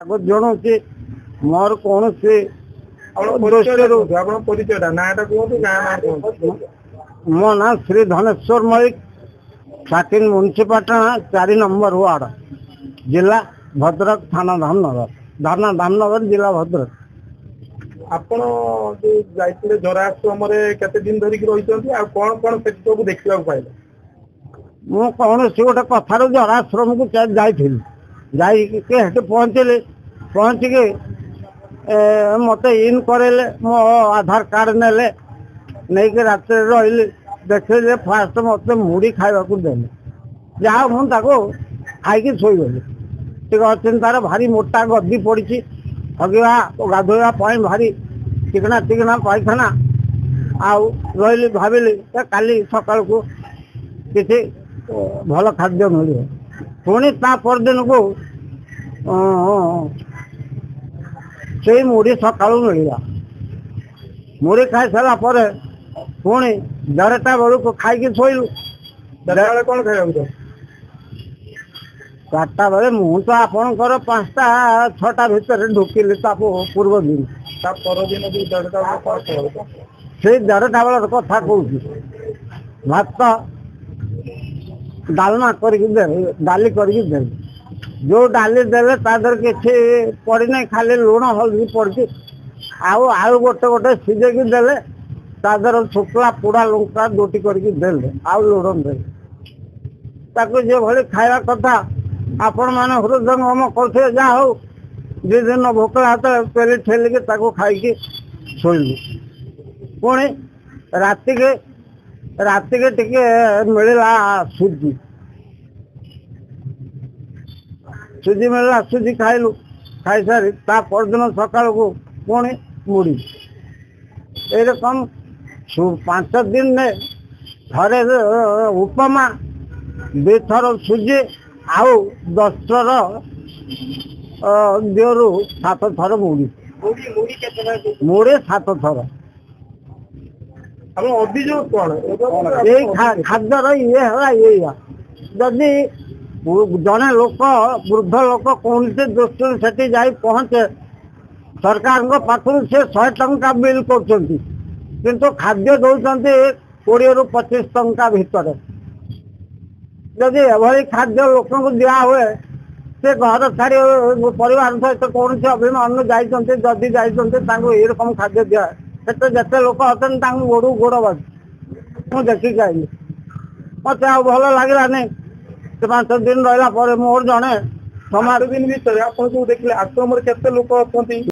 ଜଣାଉଛି ମୋର କୌଣସି ମୋ ନାଁ ଶ୍ରୀ ଧନେଶ୍ୱର ମଲ୍ଲିକ, ସାକିନ ମୁନ୍ସିପାଟଣା 4 ନମ୍ବର ୱାର୍ଡ, ଜିଲ୍ଲା ଭଦ୍ରକ, ଥାନା ଧାମନଗର, ଜିଲ୍ଲା ଭଦ୍ରକ। ଆପଣ ଯୋଉ ଯାଇଥିଲେ ଜରା ଆଶ୍ରମରେ କେତେ ଦିନ ଧରିକି ରହିଛନ୍ତି ଆଉ କଣ କଣ ସେଠି ସବୁ ଦେଖିବାକୁ ପାଇଲେ? ମୁଁ କୌଣସି ଗୋଟେ କଥାରୁ ଜରା ଆଶ୍ରମକୁ ଯାଇଥିଲି, ଯାଇକି ସେଠି ପହଞ୍ଚିକି ମତେ ଇନ୍ କରେଇଲେ, ମୋ ଆଧାର କାର୍ଡ ନେଲେ, ନେଇକି ରାତିରେ ରହିଲି। ଦେଖିଲେ ଫାଷ୍ଟ ମତେ ମୁଢି ଖାଇବାକୁ ଦେଲେ, ଯାହା ମୁଁ ତାକୁ ଖାଇକି ଶୋଇଗଲି। ଟିକେ ଅଚିନ୍ତାର ଭାରି ମୋଟା ଗଦି ପଡିଛି, ହଗିବା ଗାଧୋଇବା ପାଇଁ ଭାରି ଚିକଣା ପାଇଖାନା। ଆଉ ରହିଲି, ଭାବିଲି କାଲି ସକାଳକୁ କିଛି ଭଲ ଖାଦ୍ୟ ମିଳିବ। ପୁଣି ତା ପରଦିନକୁ ସେଇ ମୁଢି ସକାଳୁ ମିଳିଲା। ମୁଢି ଖାଇସାରିଲା ପରେ ପୁଣି 1:30 ବେଳକୁ ଖାଇକି ଶୋଇଲୁ। କଣ ଖାଇବାକୁ? 4ଟା ବେଳେ ମୁଁ ତ ଆପଣଙ୍କର 5ଟା 6ଟା ଭିତରେ ଢୁକିଲି। ତା ପୂର୍ବ ଦିନ, ତା ପରଦିନ ସେଇ 1:30 ବେଳର କଥା କହୁଛି। ଭାତ ଡାଲମା କରିକି ଦେଲେ, ଡାଲି କରିକି ଦେଲେ। ଯୋଉ ଡାଲି ଦେଲେ ତା ଦେହରେ କିଛି ପଡିନାହିଁ, ଖାଲି ଲୁଣ ହଳଦୀ ପଡିଛି। ଆଉ ଆଳୁ ଗୋଟେ ସିଝେଇକି ଦେଲେ, ତା ଦେହରେ ଶୁଖିଲା ପୋଡା ଲଙ୍କା 2ଟି କରିକି ଦେଲେ, ଆଉ ଲୁଣ ଦେଲେ। ତାକୁ ଯେଭଳି ଖାଇବା କଥା ଆପଣ ମାନେ ହୃଦୟଙ୍ଗମ କରୁଥିବେ, ଯାହା ହଉ 2 ଦିନ ଭୋକ ହାତ ପେଲି ଠେଲିକି ତାକୁ ଖାଇକି ଶୋଇଲୁ। ପୁଣି ରାତିକି ଟିକେ ମିଳିଲା ସୁଜି ମିଳିଲା, ସୁଜି ଖାଇଲୁ। ଖାଇସାରି ତା ପରଦିନ ସକାଳକୁ ପୁଣି ମୁଢି। ଏରକମ 5 ଦିନରେ ଥରେ ଉପମା, 2 ଥର ସୁଜି, ଆଉ 10 ଥର 2ରୁ 7 ଥର ମୁଢି। ମୁଢି 7 ଥର। ଅଭିଯୋଗ କଣ ଏଇ ଖାଦ୍ୟର ଇଏ ହେଲା ଏଇଆ। ଯଦି ଜଣେ ଲୋକ, ବୃଦ୍ଧ ଲୋକ କୌଣସି ଦୃଷ୍ଟିରୁ ସେଠି ଯାଇ ପହଞ୍ଚେ, ସରକାରଙ୍କ ପାଖରୁ ସେ 100 ଟଙ୍କା ବିଲ୍ କରୁଛନ୍ତି, କିନ୍ତୁ ଖାଦ୍ୟ ଦଉଛନ୍ତି 20ରୁ 25 ଟଙ୍କା ଭିତରେ। ଯଦି ଏଭଳି ଖାଦ୍ୟ ଲୋକଙ୍କୁ ଦିଆ ହୁଏ, ସେ ଘର ଛାଡି ପରିବାର ସହିତ କୌଣସି ଅଭିମାନରୁ ଯାଇଛନ୍ତି, ଯଦି ଯାଇଛନ୍ତି, ତାଙ୍କୁ ଏରକମ ଖାଦ୍ୟ ଦିଆ। ସେଠି ଯେତେ ଲୋକ ଅଛନ୍ତି ତାଙ୍କୁ ଗୋଡ ବାଜୁ। ମୁଁ ଦେଖିକି ଆଇଲି, ମତେ ଆଉ ଭଲ ଲାଗିଲାନି। ସେ 5 ଦିନ ରହିଲା ପରେ ମୋର ଜଣେ 8 ଦିନ ଭିତରେ ଆପଣ ଯୋଉ ଦେଖିଲେ ଆଶ୍ରମରେ କେତେ ଲୋକ ଅଛନ୍ତି?